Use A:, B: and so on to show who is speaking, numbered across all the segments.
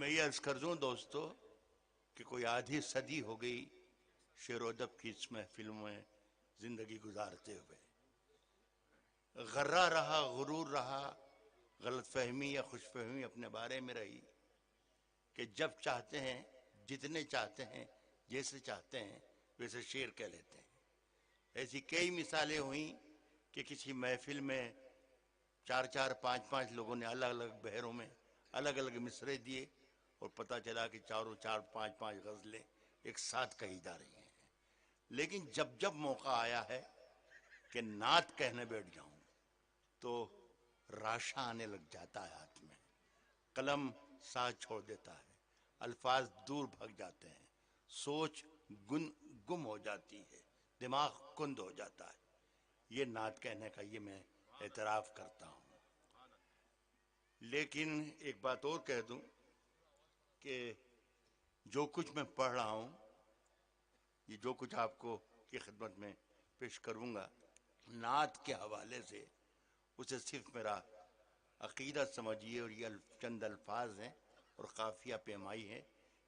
A: میں یہ عرض کر دوں دوستو کہ کوئی آدھی صدی ہو گئی شعر و ادب کی اس محفل میں زندگی گزارتے ہوئے. غرہ رہا، غرور رہا، غلط فہمی یا خوش فہمی اپنے بارے میں رہی کہ جب چاہتے ہیں، جتنے چاہتے ہیں، جیسے چاہتے ہیں ویسے شعر کہہ لیتے ہیں. ایسی کئی مثالیں ہوئیں کہ کسی محفل میں 4-5 لوگوں نے الگ الگ بحروں میں الگ الگ مصرے دیے اور پتہ چلا کہ چاروں 4-5 غزلیں ایک ساتھ کہی جا رہی ہیں. لیکن جب موقع آیا ہے کہ نعت کہنے بیٹھ جاؤں تو راشا آنے لگ جاتا ہے ہاتھ میں، قلم ساتھ چھوڑ دیتا ہے، الفاظ دور بھگ جاتے ہیں، سوچ گم ہو جاتی ہے، دماغ کند ہو جاتا ہے. یہ نعت کہنے کا یہ میں اعتراف کرتا ہوں. لیکن ایک بات اور کہہ دوں کہ جو کچھ میں پڑھ رہا ہوں، یہ جو کچھ آپ کو کی خدمت میں پیش کروں گا نعت کے حوالے سے، اسے صرف میرا عقیدہ سمجھیے اور یہ چند الفاظ ہیں اور قافیہ پیمائی ہے.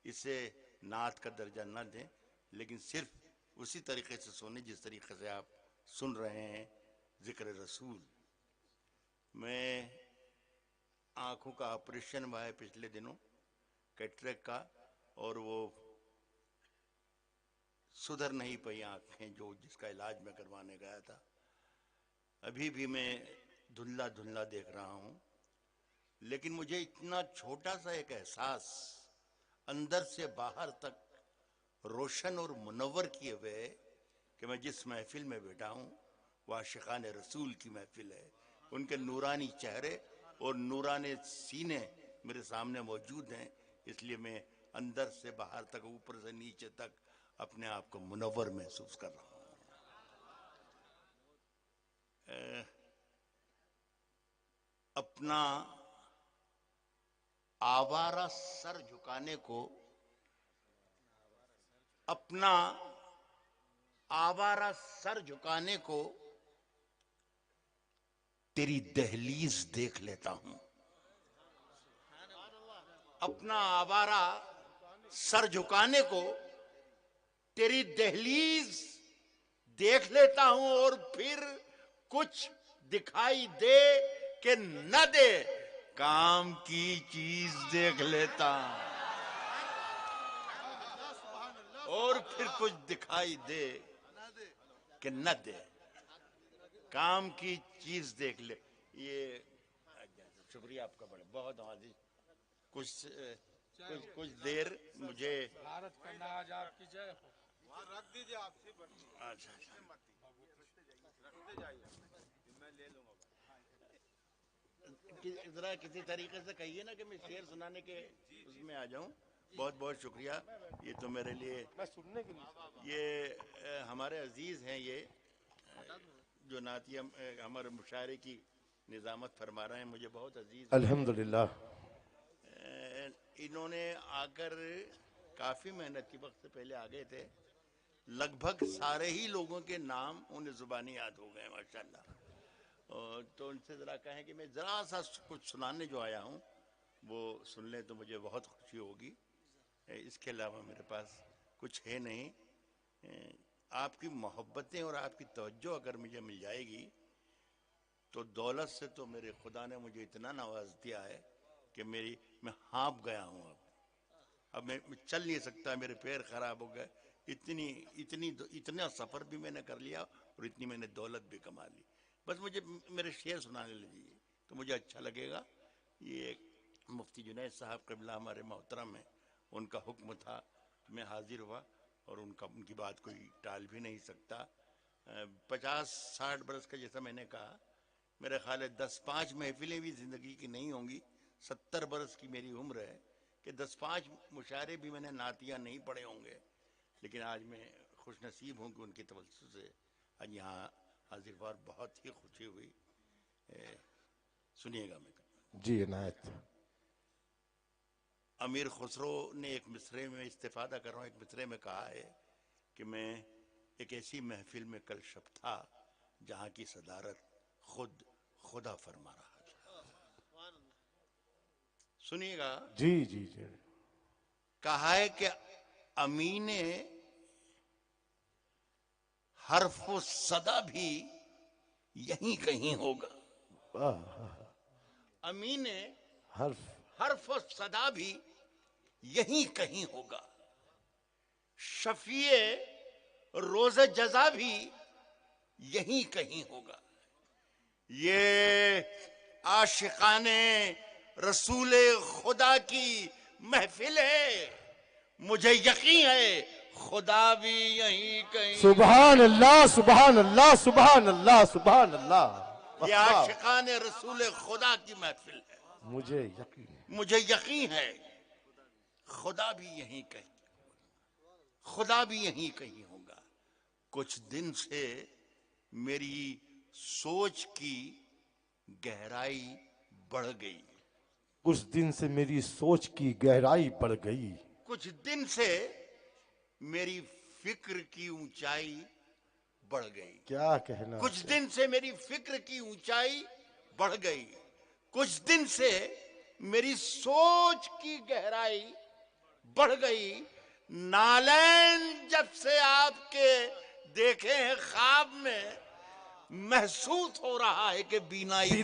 A: اسے نعت کا درجہ نہ دیں، لیکن صرف اسی طریقے سے سنیں جس طریقے سے آپ سن رہے ہیں ذکر رسول. میں آنکھوں کا آپریشن ہوا ہے پچھلے دنوں، کیٹریک کا، اور وہ سدھر نہیں پئی آنکھیں جس کا علاج میں کروانے گیا تھا. ابھی بھی میں دھندلا دیکھ رہا ہوں. لیکن مجھے اتنا چھوٹا سا ایک احساس اندر سے باہر تک روشن اور منور کیے ہوئے کہ میں جس محفل میں بیٹھا ہوں وہ عاشقان رسول کی محفل ہے. ان کے نورانی چہرے اور نورانی سینے میرے سامنے موجود ہیں، اس لیے میں اندر سے باہر تک، اوپر سے نیچے تک اپنے آپ کو منور محسوس کر رہا ہوں. اپنا آوارہ سر جھکانے کو، اپنا آوارہ سر جھکانے کو تیری دہلیز دیکھ لیتا ہوں. اپنا آوارہ سر جھکانے کو تیری دہلیز دیکھ لیتا ہوں، اور پھر کچھ دکھائی دے کہ نہ دے کام کی چیز دیکھ لیتا ہوں. اور پھر کچھ دکھائی دے کہ نہ دے کام کی چیز دیکھ لے. یہ شکریہ آپ کا بڑے بہت عزیز. کچھ دیر مجھے
B: بھارت کا ناز آپ کی جے ہو.
C: وہاں رکھ دیجئے آپ سے
A: اچھا
C: رکھتے جائیے، میں لے لوں گا.
A: ذرا کسی طریقے سے کہیے نا کہ میں شعر سنانے کے اس میں آ جاؤں. بہت بہت شکریہ. یہ تو میرے لیے
B: میں سننے کے لیے
A: یہ ہمارے عزیز ہیں، یہ جو نعتیہ ہمارے مشاعرے کی نظامت فرما رہے ہیں، مجھے بہت عزیز ہیں.
B: الحمدللہ.
A: انہوں نے آ کر کافی محنت کی، وقت سے پہلے آ گئے تھے. لگ بھگ سارے ہی لوگوں کے نام انہیں زبانی یاد ہو گئے ماشاءاللہ. تو ان سے ذرا کہیں کہ میں ذرا سا کچھ سنانے جو آیا ہوں وہ سن لیں تو مجھے بہت خوشی ہوگی. اس کے علاوہ میرے پاس کچھ ہے نہیں. آپ کی محبتیں اور آپ کی توجہ اگر مجھے مل جائے گی تو دولت سے تو میرے خدا نے مجھے اتنا نواز دیا ہے کہ میں ہانپ گیا ہوں. اب میں چل نہیں سکتا، میرے پیر خراب ہو گئے. اتنا سفر بھی میں نے کر لیا اور اتنی میں نے دولت بھی کما لی. بس مجھے میرے شعر سنانے لیجیے تو مجھے اچھا لگے گا. یہ مفتی جنید صاحب قبلہ ہمارے محترم ہیں، ان کا حکم تھا، میں حاضر ہوا اور ان کی بات کوئی ٹال بھی نہیں سکتا. 50-60 برس کا جیسا میں نے کہا، میرے خیال ہے 10-5 محفلیں بھی زندگی کی نہیں ہوں گی. 70 برس کی میری عمر ہے کہ 10-5 مشاعرے بھی میں نے نعتیہ نہیں پڑھے ہوں گے. لیکن آج میں خوش نصیب ہوں کہ ان کی توسط سے آج یہاں حاضر ہوا، بہت ہی خوشی ہوئی. سنیے گا میں.
B: جی عنایت.
A: امیر خسرو نے ایک مصرے میں استفادہ کر رہا ہوں، ایک مصرے میں کہا ہے کہ میں ایک ایسی محفل میں کل شب تھا جہاں کی صدارت خود خدا فرما رہا تھا. سنیے گا.
B: جی جی جی.
A: کہا ہے کہ امین حرف و صدا بھی یہیں کہیں ہوگا. امین حرف و صدا بھی یہیں کہیں ہوگا. شفیع روز جزا بھی یہیں کہیں ہوگا. یہ عاشقان رسول خدا کی محفل ہے. مجھے یقین ہے خدا بھی یہیں کہیں.
B: سبحان اللہ سبحان اللہ سبحان اللہ سبحان اللہ.
A: یہ عاشقان رسول خدا کی محفل ہے.
B: مجھے یقین ہے.
A: مجھے یقین ہے خدا بھی یہیں کہیں خدا بھی یہیں کہیں ہوگا. کچھ دن سے میری سوچ کی گہرائی بڑھ گئی.
B: کچھ دن سے میری سوچ کی گہرائی بڑھ گئی.
A: کچھ دن سے میری فکر کی اونچائی بڑھ گئی.
B: کیا کہنا.
A: کچھ دن سے میری فکر کی اونچائی بڑھ گئی. کچھ دن سے میری سوچ کی گہرائی بڑھ گئی. نالین جب سے آپ کے دیکھے ہیں خواب میں محسوس ہو رہا ہے کہ بینائی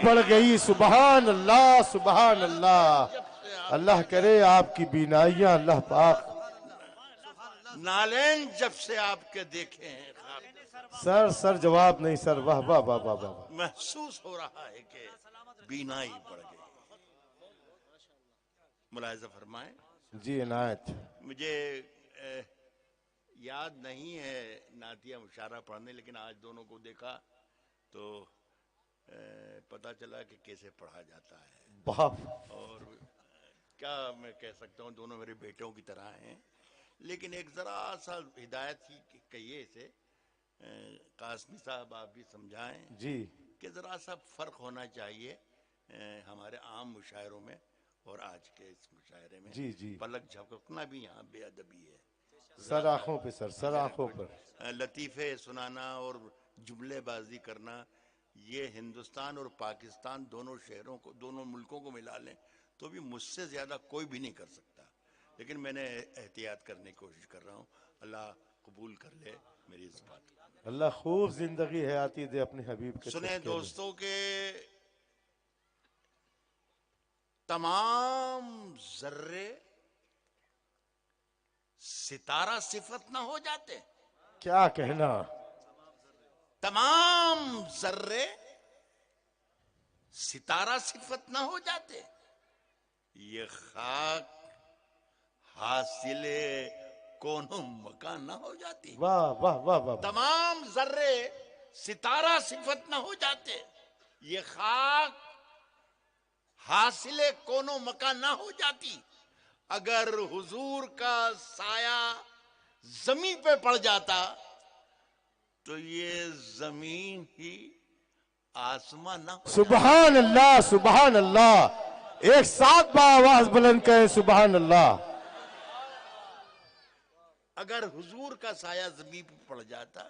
B: بڑھ گئی. سبحان اللہ سبحان اللہ. اللہ کرے آپ کی بینائیاں اللہ پاک.
A: نالین جب سے آپ کے دیکھے ہیں خواب
B: سر جواب نہیں سر. واہ واہ واہ واہ واہ.
A: محسوس ہو رہا ہے کہ بینائی بڑھ گئی. ملاحظہ فرمائیں.
B: جی عنایت.
A: مجھے یاد نہیں ہے نعتیہ مشاعرہ پڑھنے، لیکن آج دونوں کو دیکھا تو پتا چلا کہ کیسے پڑھا جاتا ہے. اور کیا میں کہہ سکتا ہوں، دونوں میرے بیٹوں کی طرح ہیں. لیکن ایک ذرا سا ہدایت ہی کہیے اسے قاسمی صاحب، آپ بھی سمجھائیں
B: جی
A: کہ ذرا سا فرق ہونا چاہیے ہمارے عام مشاعروں میں اور آج کے اس مشاعرے میں.
B: جی جی.
A: پلک جھپکنا بھی یہاں بے ادبی ہے.
B: سر آنکھوں پہ سر. سر آنکھوں پر.
A: لطیفے سنانا اور جملے بازی کرنا، یہ ہندوستان اور پاکستان دونوں شہروں کو، دونوں ملکوں کو ملا لیں تو بھی مجھ سے زیادہ کوئی بھی نہیں کر سکتا. لیکن میں نے احتیاط کرنے کی کوشش کر رہا ہوں. اللہ قبول کر لے میری اس بات کو.
B: اللہ خوب زندگی حیاتی دے اپنے حبیب کے.
A: سنیں دوستوں کہ تمام ذرے ستارہ صفت نہ ہو جاتے.
B: کیا کہنا.
A: تمام ذرے ستارہ صفت نہ ہو جاتے. یہ خاک حاصل کون مکان نہ ہو جاتی.
B: واہ واہ واہ واہ.
A: تمام ذرے ستارہ صفت نہ ہو جاتے. یہ خاک حاصل کون مکان نہ ہو جاتی. اگر حضور کا سایہ زمین پہ پڑ جاتا تو یہ زمین ہی آسمان نہ ہو.
B: سبحان اللہ سبحان اللہ. ایک ساتھ آواز بلند کہیں سبحان اللہ.
A: اگر حضور کا سایہ زمین پہ پڑ جاتا.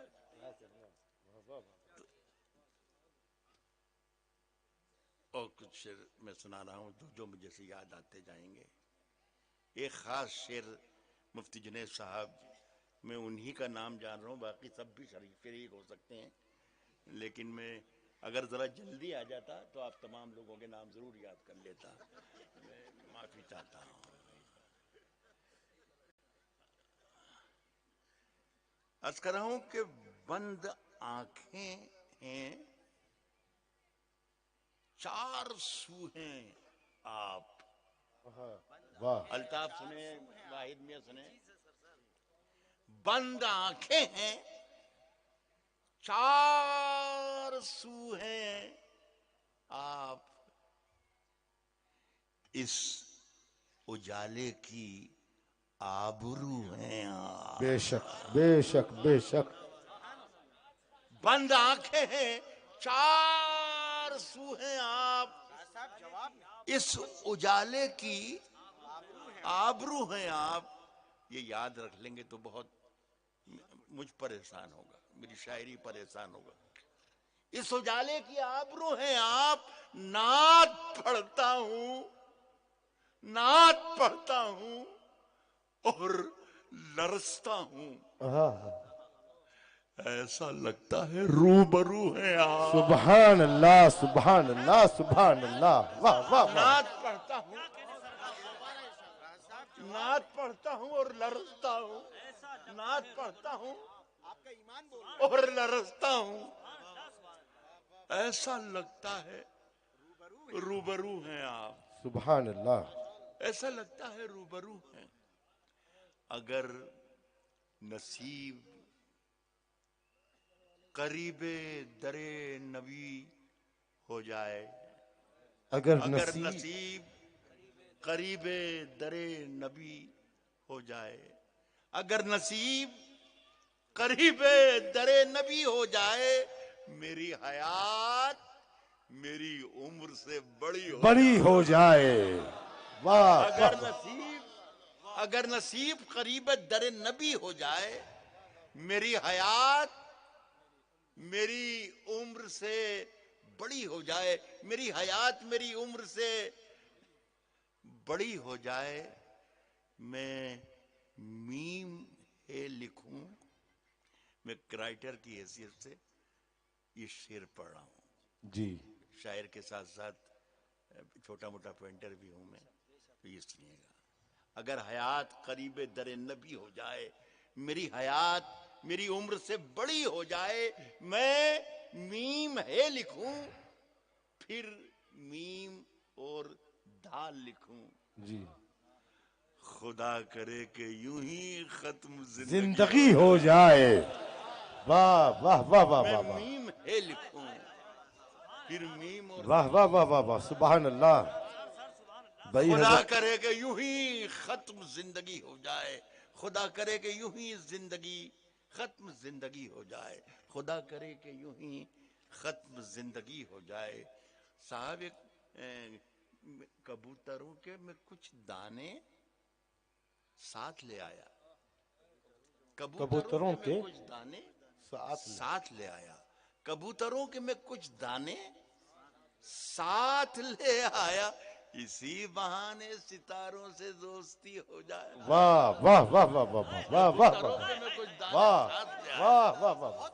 A: اور کچھ شعر میں سنا رہا ہوں جو مجھے سے یاد آتے جائیں گے. ایک خاص شعر مفتی جنید صاحب، میں انہی کا نام جان رہا ہوں، باقی سب بھی شریک ہو سکتے ہیں، لیکن میں اگر ذرا جلدی آ جاتا تو آپ تمام لوگوں کے نام ضرور یاد کر لیتا. میں معافی چاہتا ہوں. عرض کر رہا ہوں کہ بند آنکھیں ہیں، چار سو ہیں آپ. الطاف سنیں، واحد میاں سنیں. بند آنکھیں ہیں، چار سو ہیں آپ. اس اجالے کی آبرو ہیں آپ.
B: بے شک بے شک بے شک.
A: بند آنکھیں ہیں، چار سو ہیں آپ. اس اجالے کی آبرو ہیں آپ. یہ یاد رکھ لیں گے تو بہت مجھ پر احسان ہوگا، میری شاعری پر احسان ہوگا. اس اجالے کی آبرو ہیں آپ. نعت پڑھتا ہوں، نعت پڑھتا ہوں اور لرزتا ہوں، ایسا لگتا ہے روبرو ہیں آپ۔
B: سبحان اللہ سبحان اللہ سبحان اللہ، واہ واہ واہ،
A: نعت پڑھتا ہوں، نعت پڑھتا ہوں اور لرزتا ہوں، نعت پڑھتا ہوں اور لرزتا ہوں، ایسا لگتا ہے روبرو ہیں آپ،
B: سبحان اللہ،
A: ایسا لگتا ہے روبرو ہیں۔ اگر نصیب قریب در نبی ہو جائے،
B: اگر
A: اگر
B: نصیب
A: نصیب قریب در نبی ہو جائے، اگر نصیب قریب در نبی ہو جائے، میری حیات میری عمر سے بڑی ہو
B: بڑی ہو جائے، واہ
A: اگر نصیب قریب در نبی ہو جائے، میری حیات میری عمر سے بڑی ہو جائے، میری حیات میری عمر سے بڑی ہو جائے، میں میم ہے لکھوں۔ میں رائٹر کی حیثیت سے یہ شعر پڑھ رہا ہوں،
B: جی،
A: شاعر کے ساتھ ساتھ چھوٹا موٹا پینٹر بھی ہوں میں، تو یہ سنیے گا۔ اگر حیات قریب در نبی ہو جائے، میری حیات میری عمر سے بڑی ہو جائے، میں میم ہے لکھوں، پھر میم اور دال لکھوں،
B: جی،
A: خدا کرے کہ یوں ہی ختم
B: زندگی ہو جائے، واہ واہ واہ واہ
A: میں
B: واہ واہ،
A: میم ہے لکھوں، پھر میم اور
B: واہ واہ واہ واہ واہ، سبحان اللہ، بھائی
A: خدا
B: حضرت،
A: کرے کہ یوں ہی ختم زندگی ہو جائے، خدا کرے کہ یوں ہی زندگی ختم زندگی ہو جائے، خدا کرے کہ یوں ہی ختم زندگی ہو جائے۔ صاحب ایک کبوتروں کے میں کچھ دانے ساتھ لے آیا،
B: کبوتروں
A: میں
B: کے
A: کچھ دانے
B: ساتھ
A: ساتھ لے آیا، کبوتروں کے میں کچھ دانے ساتھ لے آیا، اسی بہانے ستاروں سے دوستی ہو جائے۔
B: واہ واہ واہ واہ واہ واہ واہ
A: کبوتروں کے میں کچھ دانے
B: واہ
A: ساتھ لے آیا،
B: واہ واہ واہ،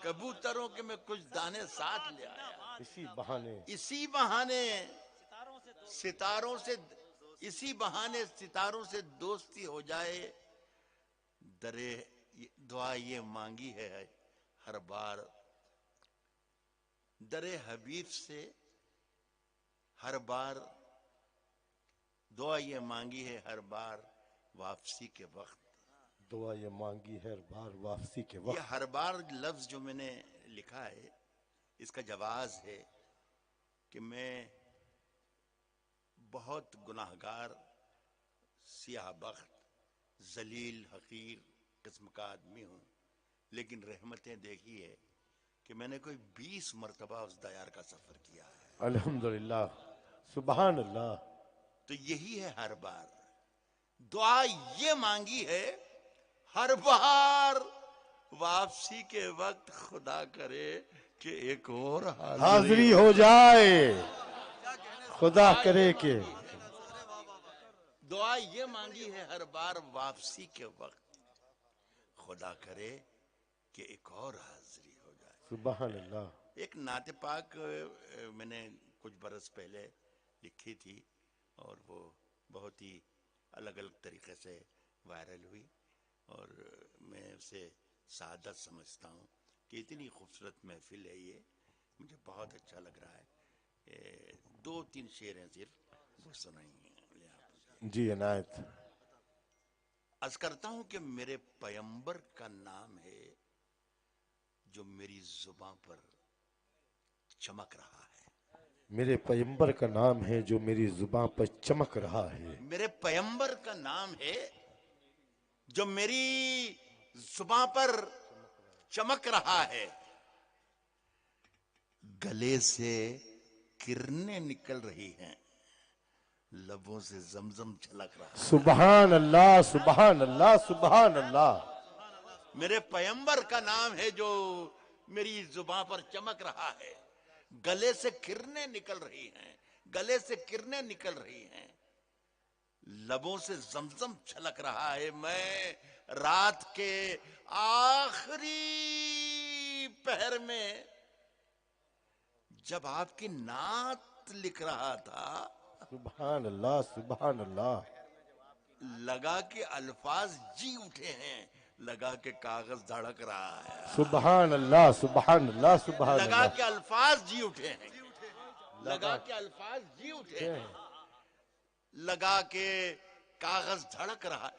A: کبوتروں کے میں کچھ دانے ساتھ لے آیا،
B: اسی بہانے
A: اسی بہانے ستاروں سے اسی بہانے ستاروں سے دوستی ہو جائے۔ درے دعا یہ مانگی ہے ہر بار، در حبیب سے ہر بار، دعا یہ مانگی ہے ہر بار واپسی کے وقت۔
B: دعا یہ مانگی ہے ہر بار واپسی کے
A: یہ
B: وقت،
A: ہر بار لفظ جو میں نے لکھا ہے، اس کا جواز ہے کہ میں بہت گناہگار، سیاہ بخت، ذلیل حقیر قسم کا آدمی ہوں، لیکن رحمتیں دیکھی ہے کہ میں نے کوئی 20 مرتبہ اس دیار کا سفر کیا ہے،
B: الحمدللہ، سبحان اللہ،
A: تو یہی ہے ہر بار۔ دعا یہ مانگی ہے ہر بار واپسی کے وقت، خدا کرے کہ ایک اور
B: حاضری ہو جائے، خدا کرے کہ
A: دعا یہ مانگی ہے ہر بار واپسی کے وقت، خدا کرے کہ ایک اور حاضری ہو جائے۔
B: سبحان اللہ،
A: ایک نعت پاک میں نے کچھ برس پہلے لکھی تھی، اور وہ بہت ہی الگ الگ طریقے سے وائرل ہوئی، اور میں اسے سعادت سمجھتا ہوں کہ اتنی خوبصورت محفل ہے یہ، مجھے بہت اچھا لگ رہا ہے۔ 2-3 شعر ہیں صرف، وہ سنائیں گے آپ۔
B: جی عنایت،
A: عرض کرتا ہوں کہ میرے پیمبر کا نام ہے جو میری زباں پر چمک رہا ہے،
B: میرے پیمبر کا نام ہے جو میری زباں پر چمک رہا ہے،
A: میرے پیمبر کا نام ہے جو میری زباں پر چمک رہا ہے، گلے سے کرنیں نکل رہی ہیں، لبوں سے زمزم چھلک رہا ہے۔
B: سبحان اللہ سبحان اللہ سبحان اللہ،
A: میرے پیمبر کا نام ہے جو میری زباں پر چمک رہا ہے، گلے سے کرنیں نکل رہی ہیں، گلے سے کرنیں نکل رہی ہیں، لبوں سے زمزم چھلک رہا ہے. میں رات کے آخری پہر میں جب آپ کی نعت لکھ رہا تھا
B: سبحان اللہ سبحان اللہ.
A: لگا کہ الفاظ جی اٹھے ہیں, لگا کہ کاغذ دھڑک رہا ہے,
B: سبحان اللہ سبحان اللہ سبحان
A: لگا
B: اللہ.
A: کہ الفاظ جی اٹھے ہیں, لگا کہ الفاظ جی اٹھے ہیں, لگا کہ کاغذ دھڑک رہا,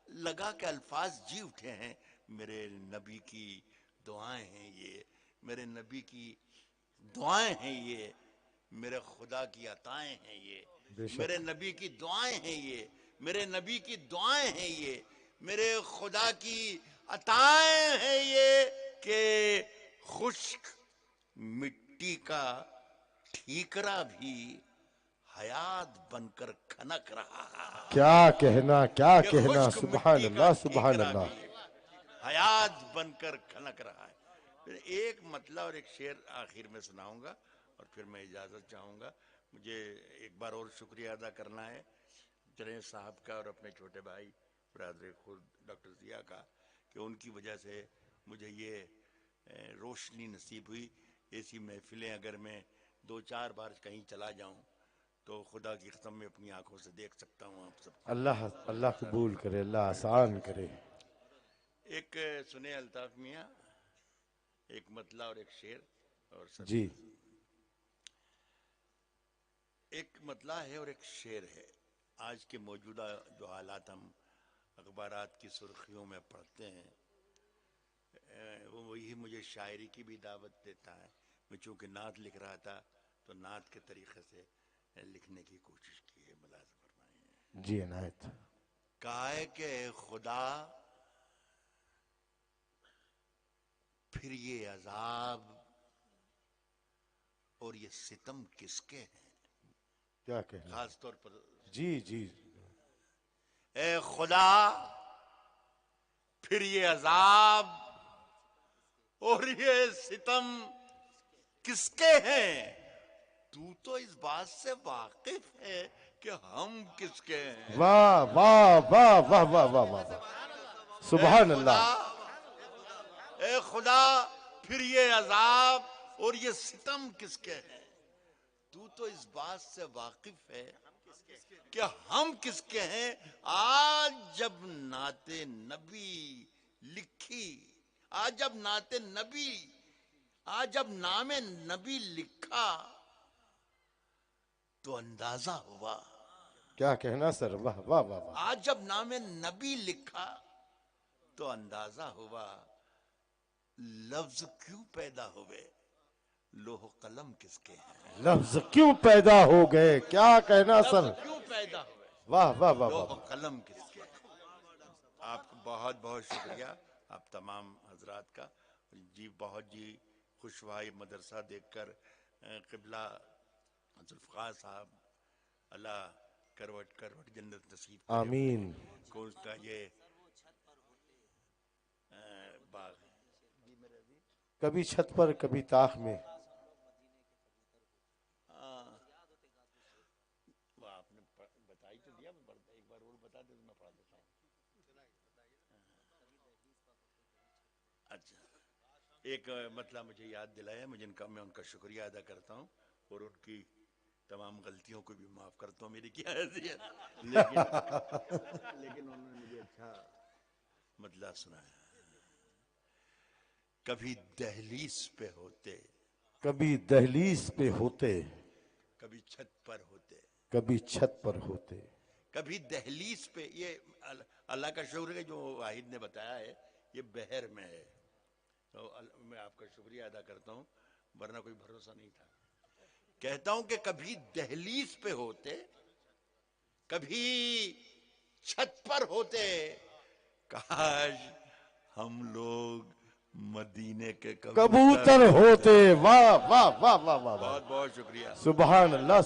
A: لگا کہ الفاظ جی اٹھے ہیں. میرے نبی کی دعائیں ہیں یہ, میرے نبی کی دعائیں ہیں یہ, میرے خدا کی عطائیں ہیں یہ,
B: بے شک.
A: میرے نبی کی دعائیں ہیں یہ, میرے نبی کی دعائیں ہیں یہ, میرے خدا کی عطائیں ہیں یہ, کہ خشک مٹی کا ٹھیکرا بھی حیات بن کر کھنک رہا ہے.
B: کیا کہنا کیا
A: کہ
B: کہنا.
A: خشک
B: سبحان
A: مٹی کا
B: اللہ سبحان
A: ٹھیکرا
B: اللہ.
A: بھی حیات بن کر کھنک رہا ہے. پھر ایک مطلب اور ایک شعر آخر میں سناؤں گا اور پھر میں اجازت چاہوں گا. مجھے ایک بار اور شکریہ ادا کرنا ہے جنید صاحب کا اور اپنے چھوٹے بھائی برادر خود ڈاکٹر ضیاء کا, کہ ان کی وجہ سے مجھے یہ روشنی نصیب ہوئی. ایسی محفلیں اگر میں 2-4 بار کہیں چلا جاؤں تو خدا کی قسم میں اپنی آنکھوں سے دیکھ سکتا ہوں آپ سب.
B: اللہ اللہ قبول کرے, اللہ آسان کرے.
A: ایک سنے الطاف میاں, ایک مطلع اور ایک شعر اور سب.
B: جی
A: ایک مطلع ہے اور ایک شعر ہے. آج کے موجودہ جو حالات ہم اخبارات کی سرخیوں میں پڑھتے ہیں, وہ وہی مجھے شاعری کی بھی دعوت دیتا ہے. میں چونکہ نعت لکھ رہا تھا تو نعت کے طریقے سے لکھنے کی کوشش کی ہے. ملاحظہ فرمائیں.
B: جی عنایت.
A: کہا ہے کہ خدا پھر یہ عذاب اور یہ ستم کس کے ہیں.
B: کیا کہنا.
A: خاص طور پر
B: جی جی.
A: اے خدا پھر یہ عذاب اور یہ ستم کس کے ہیں. تو اس بات سے واقف ہے کہ ہم کس کے ہیں.
B: واہ واہ واہ واہ واہ واہ واہ. سبحان اللہ.
A: اے خدا پھر یہ عذاب اور یہ ستم کس کے ہیں. تو اس بات سے واقف ہے کہ ہم کس کے ہیں. آج جب نعت نبی لکھی, آج جب نعت نبی, آج جب نام نبی لکھا تو اندازہ ہوا.
B: کیا کہنا سر. واہ واہ واہ واہ.
A: آج جب نام نبی لکھا تو اندازہ ہوا لفظ کیوں پیدا ہوئے, لوح قلم کس کے ہیں.
B: لفظ کیوں پیدا ہو گئے. کیا کہنا سر.
A: لفظ کیوں پیدا ہوئے,
B: واہ واہ واہ
A: لوح
B: واہ.
A: قلم کس کے ہیں. آپ کو بہت بہت شکریہ آپ تمام حضرات کا. جی بہت جی خوشوائی مدرسہ دیکھ کر قبلہ ذوالفقار صاحب اللہ کروٹ کروٹ جنت نصیب کرے.
B: آمین.
A: کو اس کا یہ باغ ہے.
B: کبھی چھت پر کبھی طاق میں.
A: وہ آپ نے بتائی تو دیا, ایک بار اور بتا دے تو میں پڑھ دیتا ہوں. اچھا ایک مطلب مجھے یاد دلایا, میں ان کا شکریہ ادا کرتا ہوں اور ان کی تمام غلطیوں کو بھی معاف کرتا ہوں. میری کیا حیثیت, لیکن انہوں نے مجھے اچھا مطلب سنایا. کبھی دہلیز پہ ہوتے,
B: کبھی دہلیز پہ ہوتے,
A: کبھی چھت پر ہوتے,
B: کبھی چھت پر ہوتے.
A: کبھی دہلیز پہ. یہ اللہ کا شکر ہے جو واحد نے بتایا ہے یہ بحر میں ہے, تو میں آپ کا شکریہ ادا کرتا ہوں, ورنہ کوئی بھروسہ نہیں تھا. کہتا ہوں کہ کبھی دہلیز پہ ہوتے, کبھی چھت پر ہوتے, کاش ہم لوگ مدینے کے
B: کبوتر ہوتے. واہ واہ واہ واہ واہ.
A: بہت بہت شکریہ.
B: سبحان اللہ.